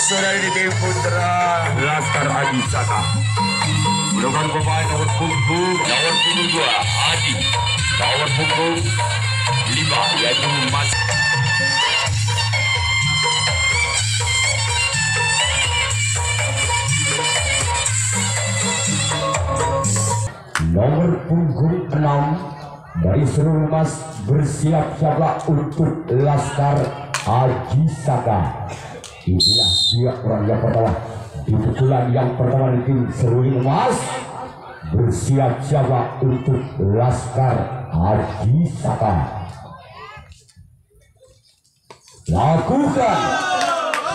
sudah di tim putra Laskar Adi Saka. Gunakan pemain nomor punggung 2 Adi, nomor punggung 5 yaitu Mas. Nomor punggung 6 dari seluruh Mas bersiap-siaplah untuk Laskar Adi Saka. Inilah dia orang yang pertama di pukulan yang pertama di tim seruling Mas. Bersiap-siaplah untuk Laskar Adi Saka. Lakukan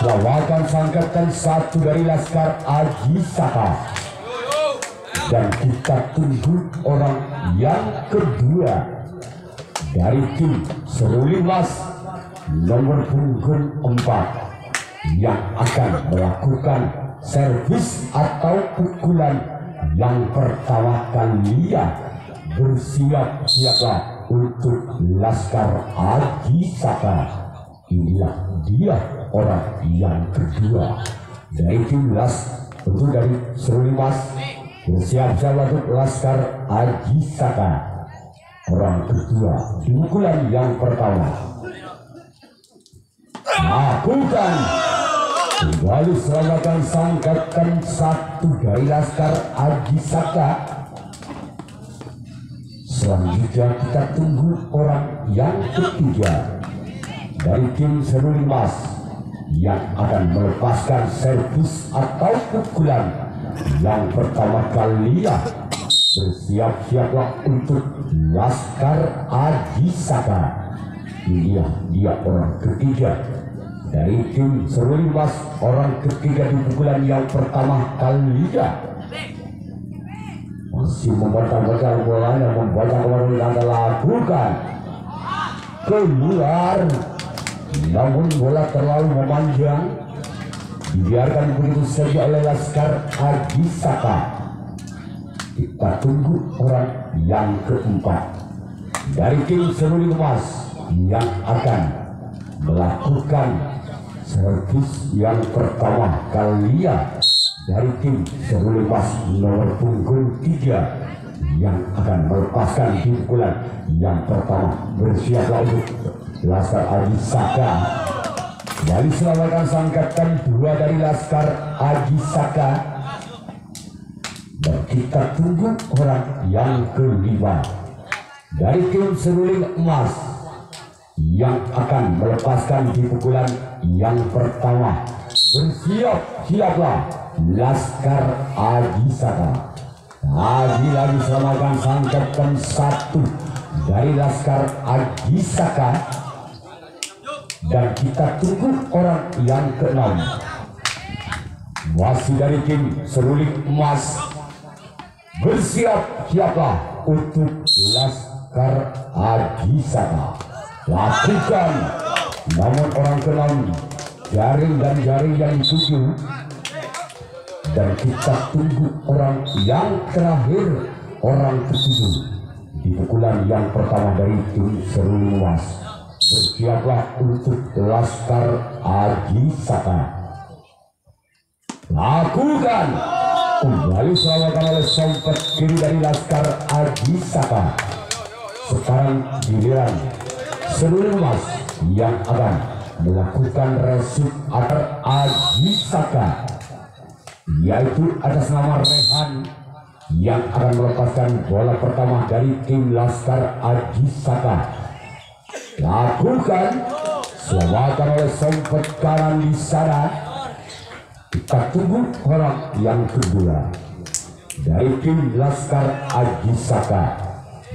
lawakan sangkatan satu dari Laskar Adi Saka. Dan kita tunggu orang yang kedua dari tim seruling Mas nomor punggung 4 yang akan melakukan servis atau pukulan yang pertama kalinya. Bersiap-siaplah untuk Laskar Adi Saka. Inilah dia orang yang kedua dari tim untuk dari seruling Mas. Bersiap-siaplah untuk Laskar Adi Saka. Orang kedua di pukulan yang pertama. Lakukan kembali selamatkan sangkatan satu dari Laskar Adi Saka. Selanjutnya kita tunggu orang yang ketiga dari tim seruling Mas yang akan melepaskan servis atau pukulan yang pertama kalinya. Bersiap-siaplah untuk Laskar Adi Saka. Ini dia orang ketiga dari tim seruling Mas, orang ketiga di pukulan yang pertama kalinya. Masih membaca-baca bola yang membaca kemarin Anda lakukan keluar, namun bola terlalu memanjang, dibiarkan begitu saja oleh Laskar Adi Saka. Kita tunggu orang yang keempat dari tim seruling Mas yang akan melakukan servis yang pertama kalinya dari tim seruling Mas nomor punggung 3 yang akan melepaskan pukulan yang pertama. Bersiaplah untuk Laskar Adi Saka. Dari selamatkan sangkatan 2 dari Laskar Adi Saka. Dan kita tunggu orang yang kelima dari tim seruling Emas yang akan melepaskan di pukulan yang pertama. Bersiap-siaplah Laskar Adi Saka. Lagi selamatkan sangkatan 1 dari Laskar Adi Saka. Dan kita tunggu orang yang keenam masih dari tim seruling Emas. Bersiap-siaplah untuk Laskar Adi Saka. Lakukan, namun orang keenam jaring yang dituju. Dan kita tunggu orang yang terakhir, orang ketujuh di pukulan yang pertama dari tim seruling Emas. Bersiaplah untuk Laskar Adi Saka. Lakukan, kembali selamatkan oleh sompet kiri dari Laskar Adi Saka. Sekarang giliran seruling Emas yang akan melakukan resip atas Adi Saka, yaitu atas nama Rehan yang akan melepaskan bola pertama dari tim Laskar Adi Saka. Lakukan, selamatkan oleh sompet kanan di sana. Kita tunggu orang yang kedua dari tim Laskar Adi Saka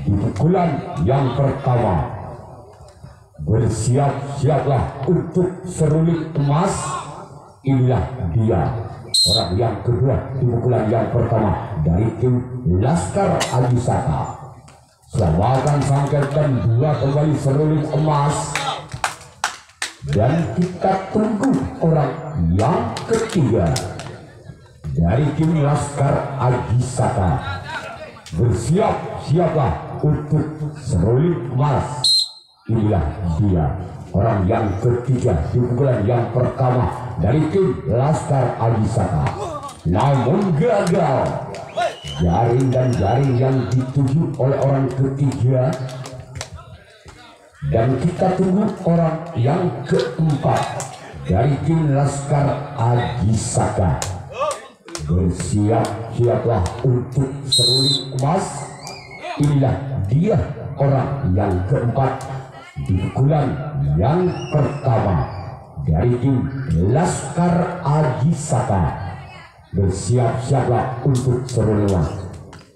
di pukulan yang pertama. Bersiap-siaplah untuk seruling Emas. Inilah dia orang yang kedua di pukulan yang pertama dari tim Laskar Adi Saka. Selamatkan sangkatan 2 kembali seruling Emas. Dan kita tunggu orang yang ketiga dari tim Laskar Adi Saka. Bersiap-siaplah untuk seruling Emas. Inilah dia orang yang ketiga di pukulan yang pertama dari tim Laskar Ajisaka. Namun gagal. Jaring dan jaring yang dituju oleh orang ketiga. Dan kita tunggu orang yang keempat dari tim Laskar Ajisaka. Bersiap-siaplah untuk seruling emas. Inilah dia orang yang keempat di pukulan yang pertama dari tim Laskar Ajisaka. Bersiap-siaplah untuk seruling emas.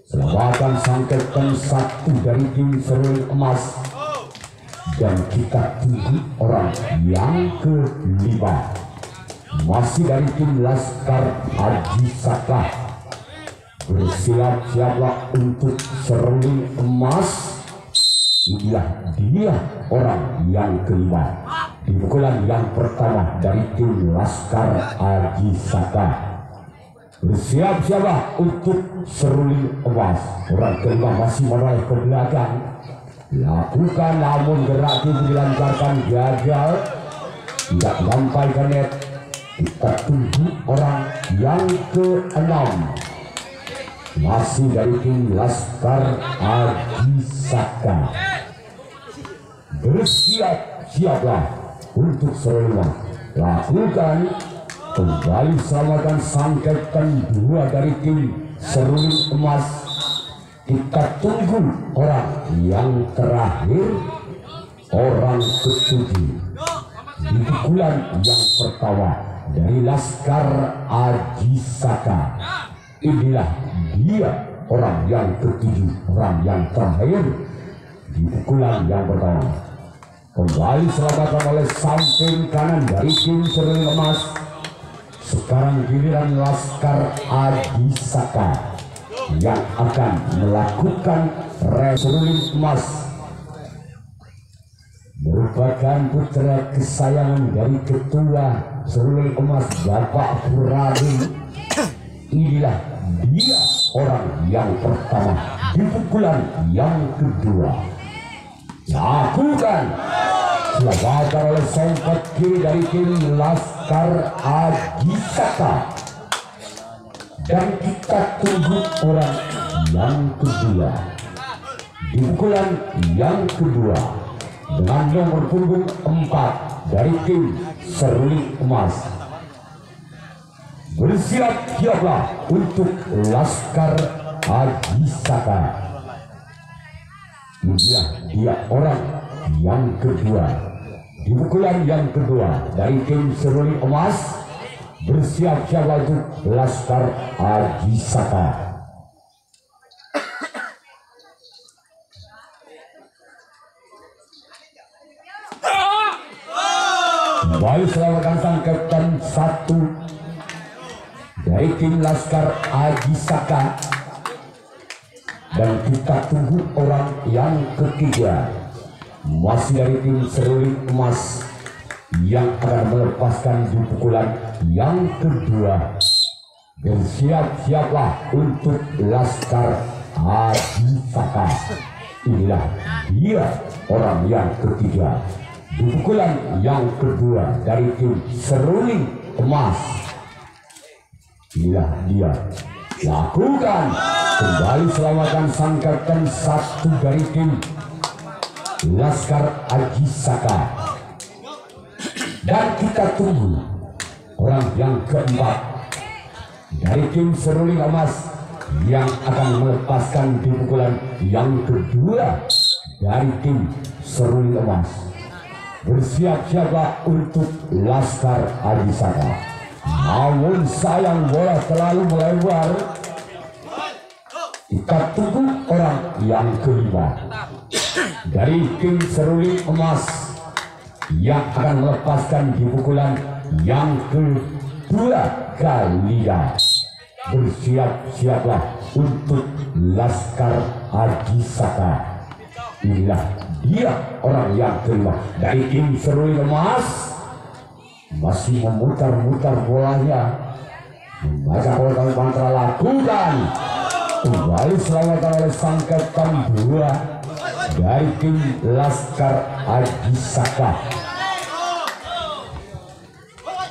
Selamatan sangkaikan satu dari tim seruling emas. Dan kita tunggu orang yang kelima, masih dari tim Laskar Ajisaka. Bersiap-siaplah untuk seruling emas. Inilah dia orang yang kelima di pukulan yang pertama dari tim Laskar Ajisaka. Bersiap-siaplah untuk seruling emas. Orang kelima masih meraih ke belakang. Lakukan, namun gerak dilancarkan gagal. Tidak sampai ke net. Kita tunggu orang yang keenam, masih dari tim Laskar Ajisaka. Bersiap-siaplah untuk seruling emas. Lakukan. Kembali selamatkan sangkaikan dua dari tim seruling emas. Kita tunggu orang yang terakhir, orang ketujuh di pukulan yang pertama dari Laskar Ajisaka. Inilah dia orang yang ketujuh, orang yang terakhir di pukulan yang pertama. Kembali selamatkan oleh samping kanan dari tim seruling emas. Sekarang giliran Laskar Ajisaka yang akan melakukan seruling emas. Merupakan putra kesayangan dari ketua seruling emas Bapak Puradi. Inilah dia orang yang pertama di pukulan yang kedua. Lakukan. Selamatkan oleh sempet kiri dari tim Laskar Ajisaka. Dan kita tunggu orang yang kedua di pukulan yang kedua dengan nomor punggung 4 dari tim seruling emas. Bersiap-siaplah untuk Laskar Ajisaka. Inilah dia orang yang kedua di pukulan yang kedua dari tim seruling emas. Bersiap-siap untuk Laskar Ajisaka. Kembali selamatkan sang kapten satu dari tim Laskar Ajisaka. Dan kita tunggu orang yang ketiga, masih dari tim seruling emas, yang akan melepaskan di pukulan yang kedua. Bersiap-siaplah untuk Laskar Ajisaka. Inilah dia orang yang ketiga di pukulan yang kedua dari tim seruling emas. Inilah dia. Lakukan. Kembali selamatkan sang kapten satu dari tim Laskar Ajisaka. Dan kita tunggu orang yang keempat dari tim seruling emas yang akan melepaskan di pukulan yang kedua dari tim seruling emas. Bersiap-siaplah untuk Laskar Ajisaka. Namun sayang bola terlalu melebar. Kita tunggu orang yang kelima dari tim seruling emas yang akan melepaskan di pukulan yang kedua kalinya. Bersiap-siaplah untuk Laskar Ajisaka. Inilah dia orang yang kelima dari tim seruling emas. Masih memutar-mutar bolanya, membaca bola mantra. Lakukan. Kembali selamatkan oleh sang kapten dua dari tim Laskar Haji Saka.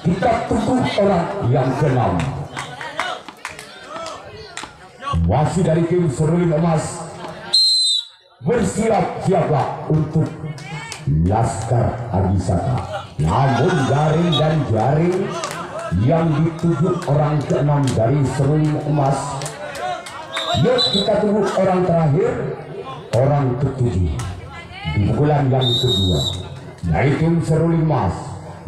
Kita tunggu orang yang keenam. Masih dari tim Seruling Emas. Bersiap-siaplah untuk Laskar Haji Saka. Namun jaring dan jaring yang dituju orang keenam dari Seruling Emas. Yuk kita tunggu orang terakhir, orang ketujuh di pukulan yang kedua dari tim Seruling Emas.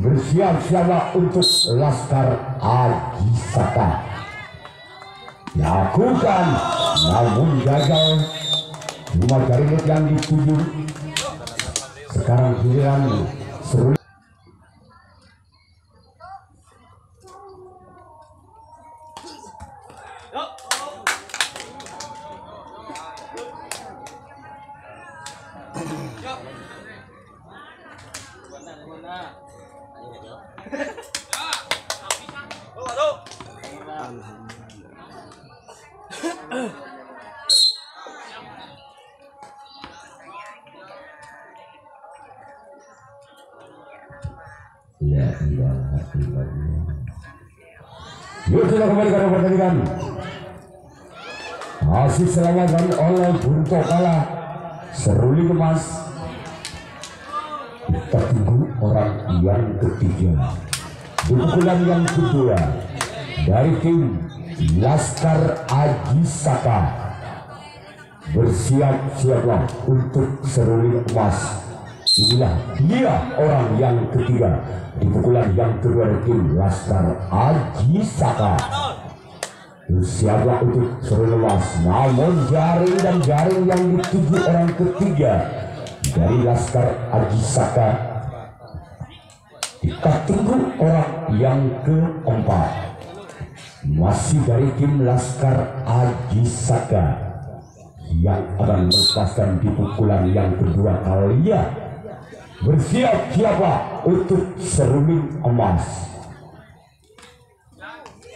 Bersiap-siaplah untuk Laskar Haji Saka. Lakukan, namun gagal. Cuma jaring yang dituju. Sekarang giliran Seruling. Ya ilaha illallah. Yuk kita kembali ke pertandingan. Masih selamatkan oleh Bunto Kala Seruling Emas. Kita tunggu orang yang ketiga di pukulan yang kedua dari tim Laskar Haji Saka. Bersiap-siaplah untuk Seruling Emas. Inilah dia orang yang ketiga di pukulan yang kedua dari tim Laskar Haji Saka. Bersiaplah untuk Seruling Emas. Namun jaring dan jaring yang dituju orang ketiga dari Laskar Haji Saka. Kita tunggu orang yang keempat. Masih dari tim Laskar Haji Saka yang akan melepaskan di pukulan yang kedua kalinya. Bersiap-siaplah untuk Seruling Emas.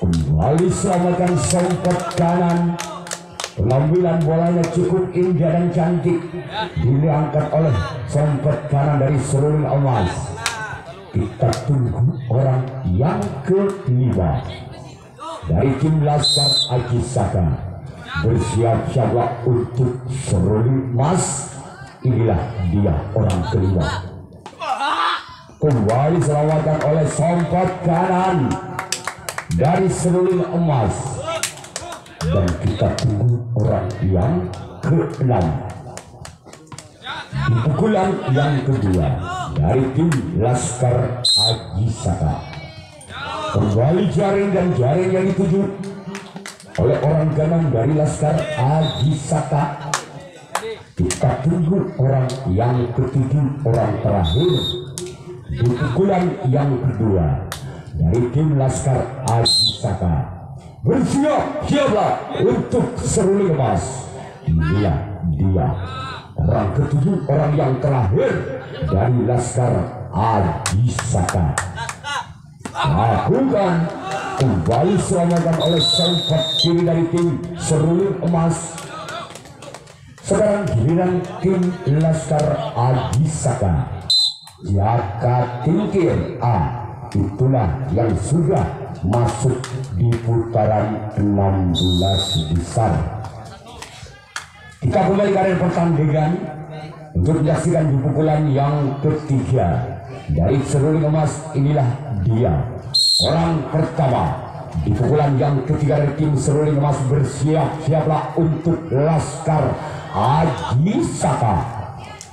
Kembali selamatkan sempet kanan. Pengambilan bolanya cukup indah dan cantik. Diangkat oleh sempet kanan dari Seruling Emas. Kita tunggu orang yang kelima dari tim Laskar Haji Saka. Bersiap-siaplah untuk Seruling Emas. Inilah dia orang kelima. Kembali selamatkan oleh sempet kanan dari Seruling Emas. Dan kita tunggu orang yang keenam di pukulan yang kedua dari tim Laskar Haji Saka. Kembali jaring dan jaring yang dituju oleh orang keenam dari Laskar Haji Saka. Kita tunggu orang yang ketujuh, orang terakhir di pukulan yang kedua dari tim Laskar Haji Saka. Bersiap-siaplah untuk Seruling Emas. Inilah dia orang ketujuh, orang yang terakhir dari Laskar Haji Saka. Lakukan, kembali selamatkan oleh sempet kiri dari tim Seruling Emas. Sekarang giliran tim Laskar Haji Saka. Jaka tingkir itulah yang sudah masuk di putaran 16 besar. Kita kembali ke arena pertandingan untuk menyaksikan di pukulan yang ketiga dari Seruling Emas. Inilah dia orang pertama di pukulan yang ketiga dari tim Seruling Emas. Bersiap-siaplah untuk Laskar Haji Saka.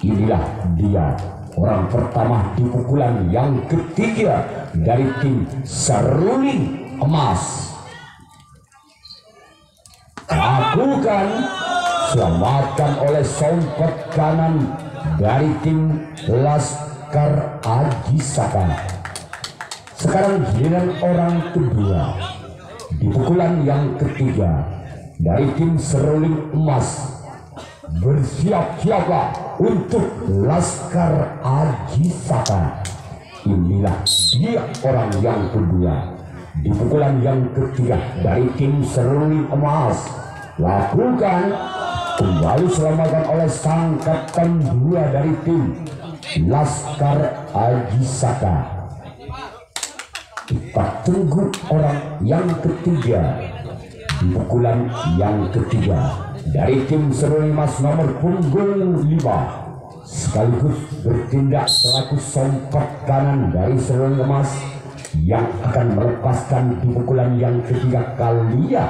Inilah dia orang pertama di pukulan yang ketiga dari tim Seruling Emas. Lakukan, selamatkan oleh sempet kanan dari tim Laskar Haji Saka. Sekarang giliran orang kedua di pukulan yang ketiga dari tim Seruling Emas. Bersiap-siaplah untuk Laskar Haji Saka. Inilah dia orang yang kedua di pukulan yang ketiga dari tim Seruling Emas. Lakukan, kembali selamatkan oleh sang kapten 2 dari tim Laskar Aji Saka. Kita tunggu orang yang ketiga, pukulan yang ketiga dari tim Serulimas nomor punggung 5, sekaligus bertindak selaku sompat kanan dari Serulimas yang akan melepaskan di pukulan yang ketiga kalinya.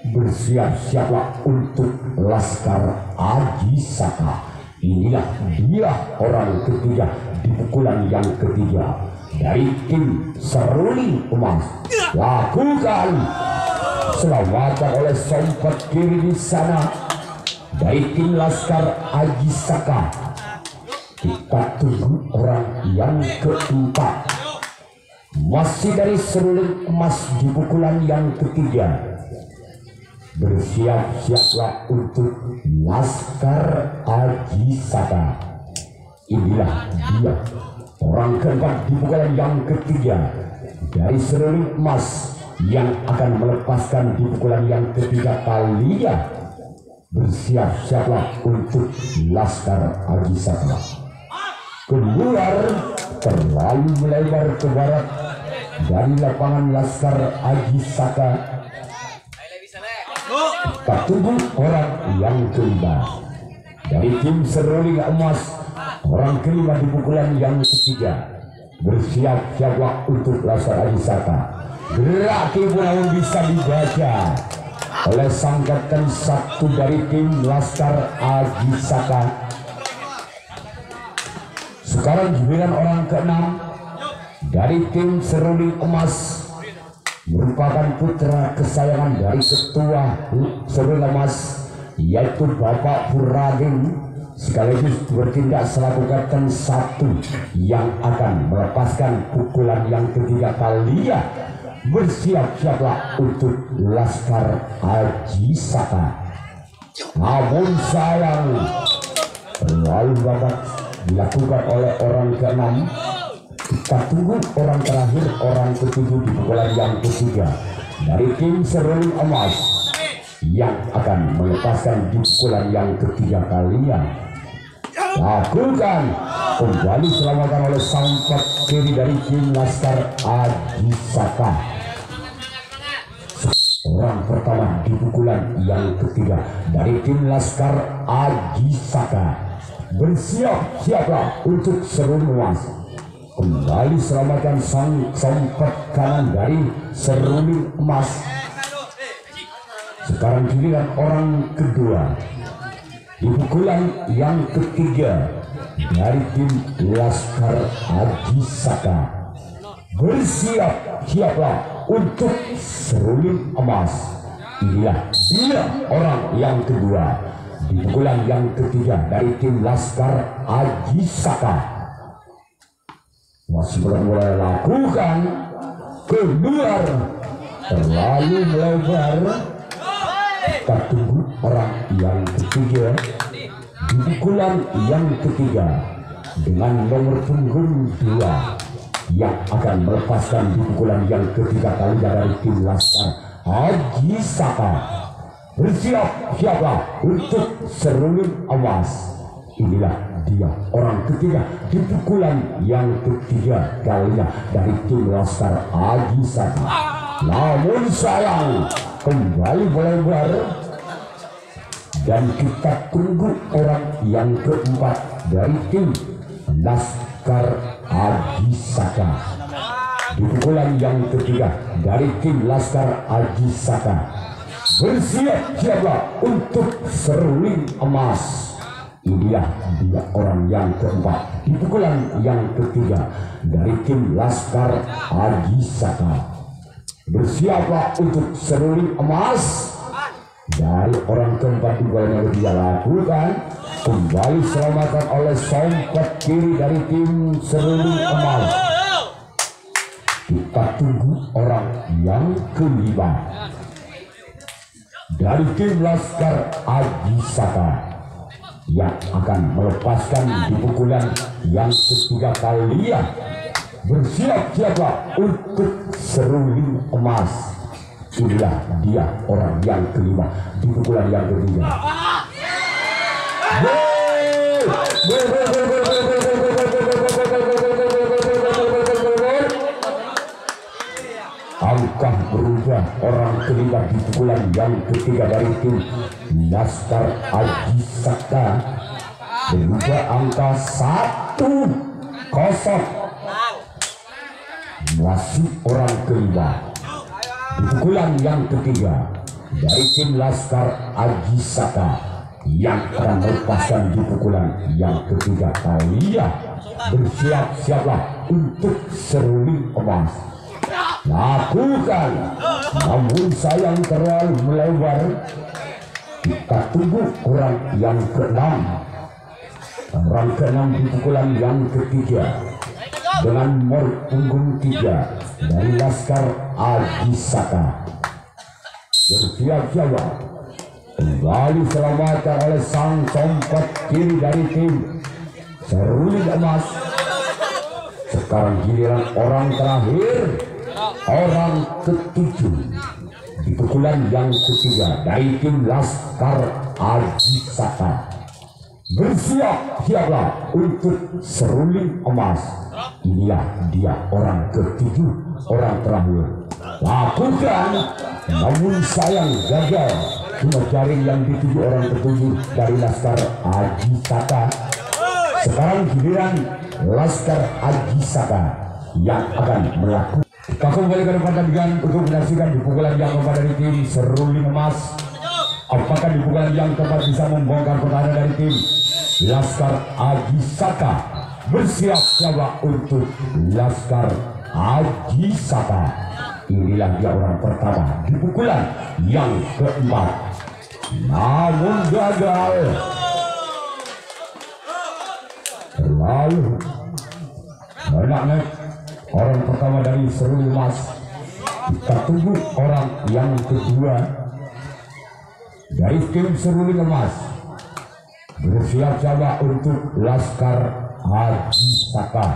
Bersiap-siaplah untuk Laskar Aji Saka. Inilah dia orang ketiga di pukulan yang ketiga dari tim Seruling Emas. Lakukan selamatkan oleh sompat kiri di sana dari tim Laskar Aji Saka. Kita tunggu orang yang keempat, masih dari Seruling Emas di pukulan yang ketiga. Bersiap-siaplah untuk Laskar Aji Saka. Inilah dia orang keempat di pukulan yang ketiga dari Seruling Emas yang akan melepaskan di pukulan yang ketiga kalinya. Bersiap-siaplah untuk Laskar Aji Saka. Keluar, terlalu melebar ke barat dari lapangan Laskar Aji Saka. Kita tunggu orang yang kelima dari tim Seruling Emas, orang kelima di pukulan yang ketiga. Bersiap-siaplah untuk Laskar Aji Saka. Gerak pun bisa dibaca oleh sang kapten 1 dari tim Laskar Aji Saka. Sekarang giliran orang ke-6 dari tim Seruling Emas, merupakan putra kesayangan dari ketua Seruling Emas, yaitu Bapak Puraging, sekaligus bertindak selaku kapten 1 yang akan melepaskan pukulan yang ketiga kalinya. Bersiap-siaplah untuk Laskar Aji Saka. Namun sayang, terlalu babat dilakukan oleh orang ke-6. Kita tunggu orang terakhir, orang ke-7 di pukulan yang ketiga dari tim Seruling Emas yang akan melepaskan di pukulan yang ketiga kalinya. Lakukan, kembali selamatkan oleh sompat kiri dari tim Laskar Aji Saka. Orang pertama di pukulan yang ketiga dari tim Laskar Aji Saka. Bersiap-siaplah untuk Seruling Emas. Kembali selamatkan sang sompat kanan dari Seruling Emas. Sekarang giliran orang kedua di pukulan yang ketiga dari tim Laskar Aji Saka. Bersiap-siaplah untuk Seruling Emas. Inilah dia orang yang kedua di pukulan yang ketiga dari tim Laskar Aji Saka. Masih mulai lakukan, keluar, terlalu melebar. Kita tunggu orang yang ketiga di pukulan yang ketiga dengan nomor punggung 2 yang akan melepaskan di pukulan yang ketiga kali dari tim Laskar Aji Saka. Bersiap-siaplah untuk Seruling Emas. Inilah dia orang ketiga di pukulan yang ketiga kalinya dari tim Laskar Aji Saka. Namun sayang, kembali melebar dan kita tunggu orang yang keempat dari tim Laskar Aji Saka di pukulan yang ketiga dari tim Laskar Aji Saka. Bersiap-siaplah untuk Seruling Emas. Inilah dia orang yang keempat di pukulan yang ketiga dari tim Laskar Aji Saka. Bersiaplah untuk Seruling Emas. Dari orang keempat di pukulan yang ketiga lakukan, kembali selamatkan oleh sompat kiri dari tim Seruling Emas. Kita tunggu orang yang kelima dari tim Laskar Aji Saka yang akan melepaskan di pukulan yang ketiga kalinya. Bersiap-siaplah untuk Seruling Emas. Inilah dia orang yang kelima di pukulan yang ketiga kelima di pukulan yang ketiga dari tim Laskar Aji Saka berubah angka 1-0. Masih orang kelima di pukulan yang ketiga dari tim Laskar Aji Saka yang akan melepaskan di pukulan yang ketiga. Kalian bersiap-siaplah untuk seruling emas. Lakukan, namun sayang terlalu melebar. Kita tunggu orang yang keenam. Orang keenam di pukulan yang ketiga dengan nomor punggung 3 dari Laskar Aji Saka. Bersiap-siap kembali selamatkan oleh sang sompat kiri dari tim seruling emas. Sekarang giliran orang terakhir, orang ketujuh di pukulan yang ketiga dari tim Laskar Aji Saka. Bersiap-siaplah untuk seruling emas. Inilah dia orang ketujuh, orang terakhir. Lakukan, namun sayang gagal. Cuma jaring yang dituju orang ketujuh dari Laskar Aji Saka. Sekarang giliran Laskar Aji Saka yang akan melakukan. Kita kembali ke depan pertandingan untuk menyaksikan di pukulan yang keempat dari tim seruling emas. Apakah di pukulan yang keempat bisa membongkar pertahanan dari tim Laskar Aji Saka? Bersiap-siaplah untuk Laskar Aji Saka. Inilah dia orang pertama di pukulan yang keempat, namun gagal. Terlalu banyak orang pertama dari seruling emas. Kita tunggu orang yang kedua dari tim seruling emas. Bersiap-siap untuk Laskar Aji Saka.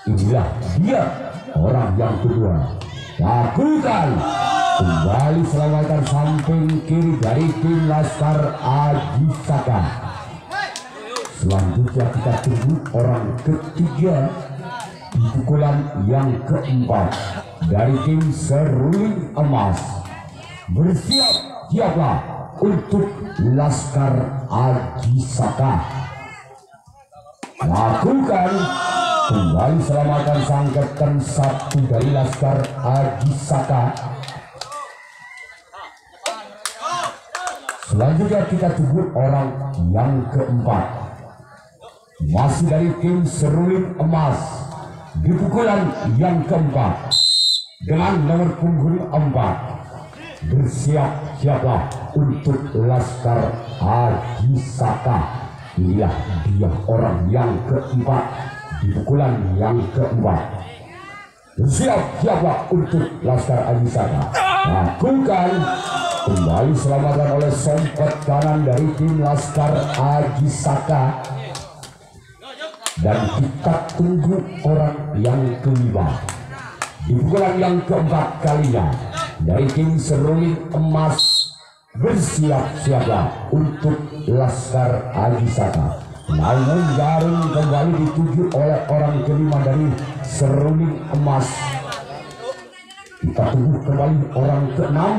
Inilah dia orang yang kedua. Lakukan, kembali selamatkan samping kiri dari tim Laskar Aji Saka. Selanjutnya kita tunggu orang ketiga di pukulan yang keempat dari tim seruling emas. Bersiap-siaplah untuk Laskar Aji Saka. Lakukan, kembali selamatkan sang kapten satu dari Laskar Aji Saka. Selanjutnya kita tunggu orang yang keempat, masih dari tim seruling emas di pukulan yang keempat dengan nomor punggung 4. Bersiap-siaplah untuk Laskar Aji Saka. Inilah dia orang yang keempat di pukulan yang keempat. Bersiap-siaplah untuk Laskar Aji Saka. Lakukan, kembali selamatkan oleh sompat kanan dari tim Laskar Aji Saka. Dan kita tunggu orang yang kelima di pukulan yang keempat kalinya dari tim seruling emas. Bersiap-siaplah untuk Laskar Aji Saka. Namun jaring kembali dituju oleh orang kelima dari seruling emas. Kita tunggu kembali orang keenam,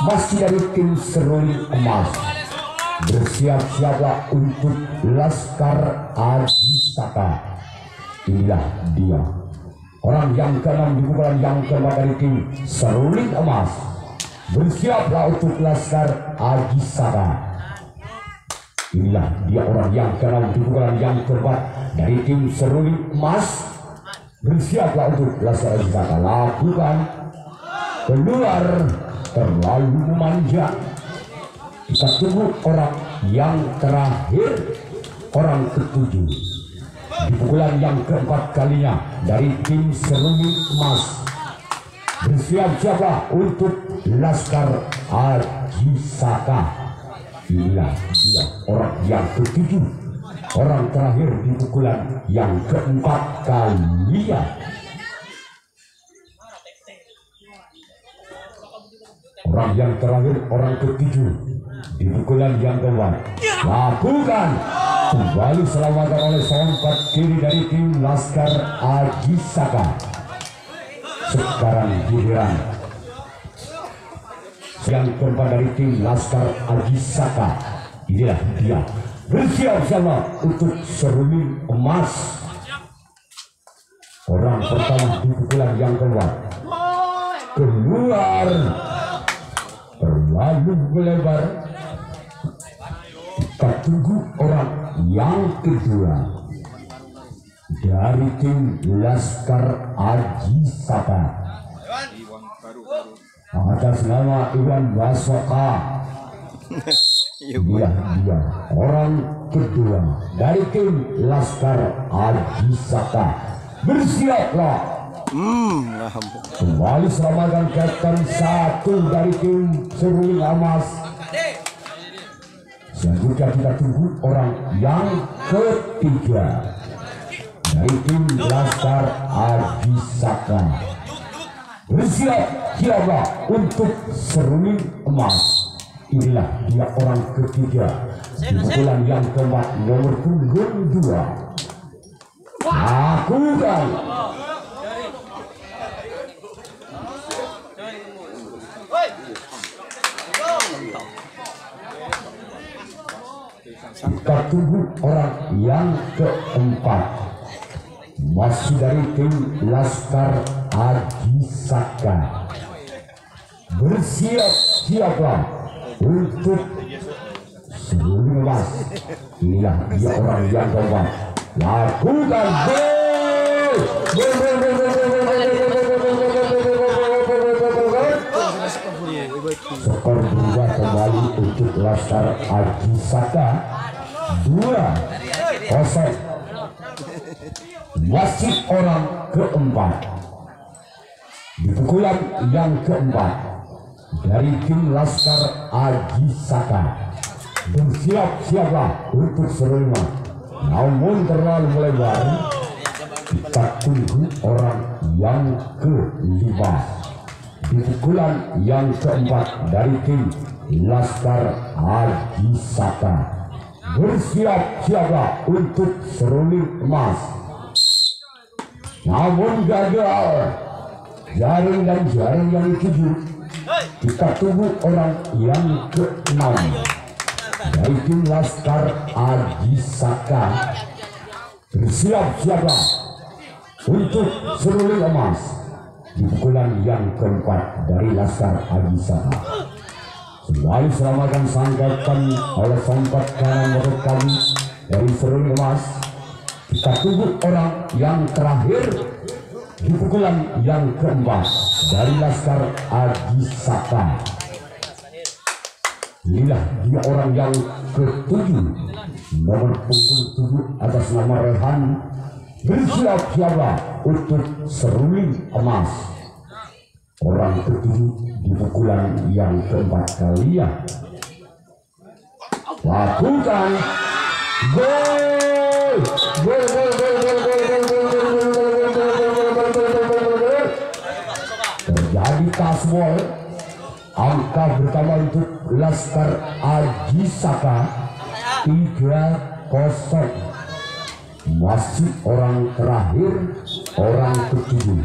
masih dari tim seruling emas. Bersiap-siaplah untuk Laskar Aji Saka. Inilah dia orang yang keenam di pukulan yang keempat dari tim seruling emas. Bersiaplah untuk Laskar Aji Saka. Inilah dia orang yang keenam di pukulan yang keempat dari tim seruling emas. Bersiaplah untuk Laskar Aji Saka. Lakukan, keluar, terlalu memanjang. Kita tunggu orang yang terakhir, orang ketujuh di pukulan yang keempat kalinya dari tim seruling emas. Bersiap-siaplah untuk Laskar Aji Saka. Inilah dia orang yang ketujuh, orang terakhir di pukulan yang keempat kalinya. Orang yang terakhir, orang ketujuh di pukulan yang keempat. Lakukan, kembali selamatkan oleh sompat kiri dari tim Laskar Aji Saka. Sekarang giliran yang keempat dari tim Laskar Ajisaka. Inilah dia bersiap-siap untuk serunding emas. Orang pertama di pukulan yang keluar terlalu melebar. Kita tunggu orang yang kedua dari tim Laskar Ajisaka atas nama Iwan Basoka. Dia orang kedua dari tim Laskar Ajisaka. Bersiaplah. Kembali selamatkan Kapten 1 dari tim Serunding Emas. Selanjutnya kita tunggu orang yang ketiga dari tim Laskar Ajisaka. Bersiap-siaplah untuk serunding emas. Inilah dia orang ketiga di pukulan yang keempat nomor punggung 2. Lakukan. Kita tunggu orang yang keempat, masih dari tim Laskar Ajisaka. Bersiap-siaplah untuk serunding emas. Inilah dia orang yang keempat. Lakukan. Skor berubah kembali untuk Laskar Ajisaka 2-0. Masih orang keempat di pukulan yang keempat dari tim Laskar Ajisaka. Bersiap-siaplah untuk serunding, namun terlalu melebar. Kita tunggu orang yang kelima di pukulan yang keempat dari tim Laskar Ajisaka. Bersiap-siaplah untuk serunding emas, namun gagal. Jaring dan jaring yang dituju. Kita tunggu orang yang keenam dari tim Laskar Ajisaka. Bersiap-siaplah untuk serunding emas di pukulan yang keempat dari Laskar Ajisaka. Kembali selamatkan sangkatan oleh sompat kanan motor kami dari serunding emas. Kita tunggu orang yang terakhir di pukulan yang keempat dari Laskar Ajisaka. Inilah dia orang yang ketujuh, nomor punggung 7 atas nama Rehan. Bersiap-siaplah untuk serunding emas. Orang ketujuh di pukulan yang keempat kalian. Lakukan. Gol. Terjadi tasbol. Angka bertambah untuk Laskar Ajisaka 3-0. Masih orang terakhir, orang ketujuh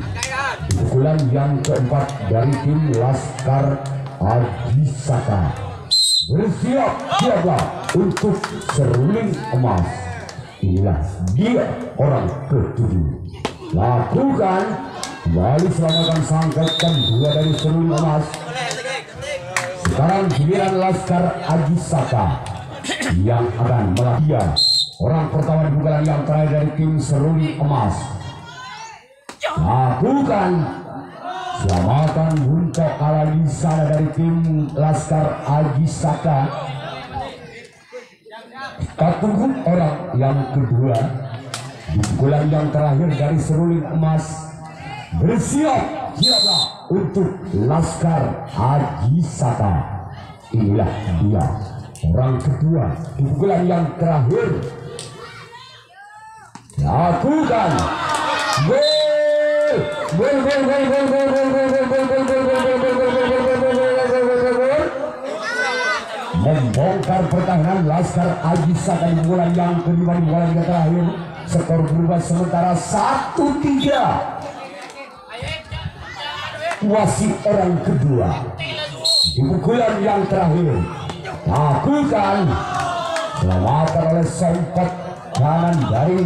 di pukulan yang keempat dari tim Laskar Ajisaka. Bersiap-siaplah untuk serunding emas. Inilah dia orang ketujuh. Lakukan. Kembali selamatkan sangkatan 2 dari serunding emas. Sekarang giliran Laskar Ajisaka yang akan melakukan orang pertama di pukulan yang terakhir dari tim serunding emas. Lakukan. Selamatkan untuk kalah di sana dari tim Laskar Ajisaka. Kita tunggu orang yang kedua di pukulan yang terakhir dari serunding emas. Bersiap-siaplah untuk Laskar Ajisaka. Inilah dia orang kedua di pukulan yang terakhir. Lakukan. Membongkar pertahanan Laskar Ajisaka di pukulan yang kedua di pukulan yang terakhir. Skor berubah sementara 1-3. Wasit orang kedua di pukulan yang terakhir lakukan selamatan oleh sempat kanan dari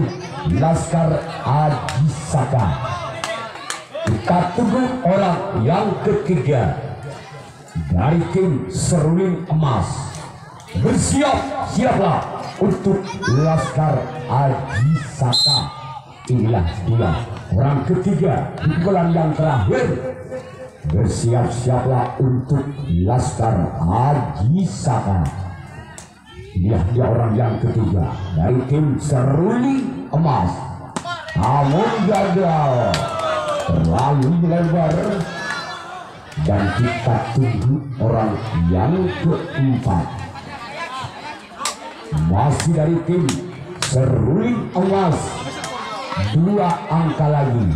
Laskar Ajisaka. Kita tunggu orang yang ketiga dari tim Seruling Emas. Bersiap-siaplah untuk Laskar Ajisaka. Inilah dia orang ketiga di pukulan yang terakhir. Bersiap-siaplah untuk Laskar Ajisaka. Inilah dia orang yang ketiga dari tim Seruling Emas. Namun gagal, terlalu lebar, dan kita tunggu orang yang keempat. Masih dari tim Seruling Emas, 2 angka lagi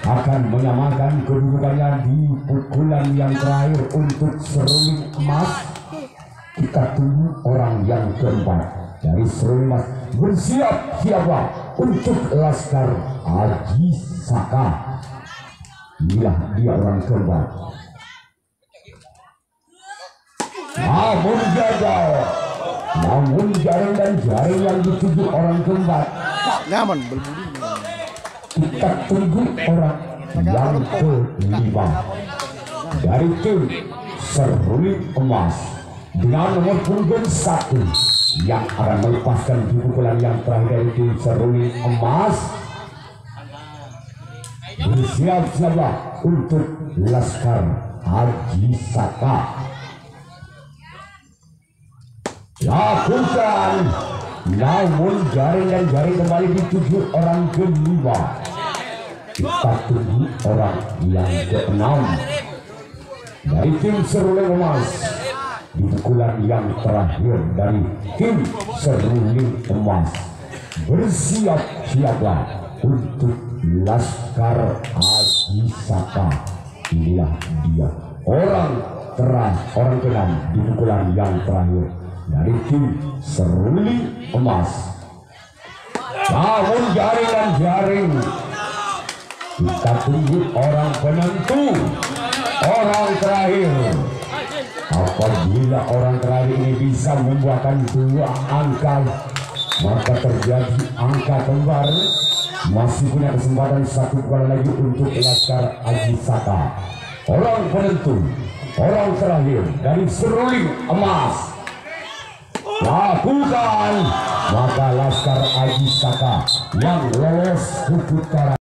akan menyamakan kedudukannya di pukulan yang terakhir untuk Seruling Emas. Kita tunggu orang yang keempat dari Seruling Emas. Bersiap-siaplah untuk Laskar Ajisaka. Inilah dia orang keempat. Namun gagal. Namun jaring dan jaring yang dituju orang keempat. Nyaman berbudi. Kita tunggu orang yang kelima dari tim Seruling Emas dengan nomor punggung 1 yang akan melepaskan di pukulan yang terakhir dari tim Seruling Emas. Bersiap-siaplah untuk Laskar Ajisaka. Lakukan, namun jaring dan jaring kembali dituju orang kelima. Kita tunggu orang yang keenam dari tim Seruling Emas di pukulan yang terakhir dari tim Seruling Emas. Bersiap-siaplah untuk Laskar Ajisaka. Inilah dia orang keenam di pukulan yang terakhir dari tim Seruling Emas. Namun jaring dan jaring, kita tunggu orang penentu, orang terakhir. Apabila orang terakhir ini bisa membuahkan 2 angka, maka terjadi angka kembar. Masih punya kesempatan 1 pukulan lagi untuk Laskar Ajisaka. Orang penentu, orang terakhir dari Seruling Emas. Lakukan, maka Laskar Ajisaka yang lolos ke putaran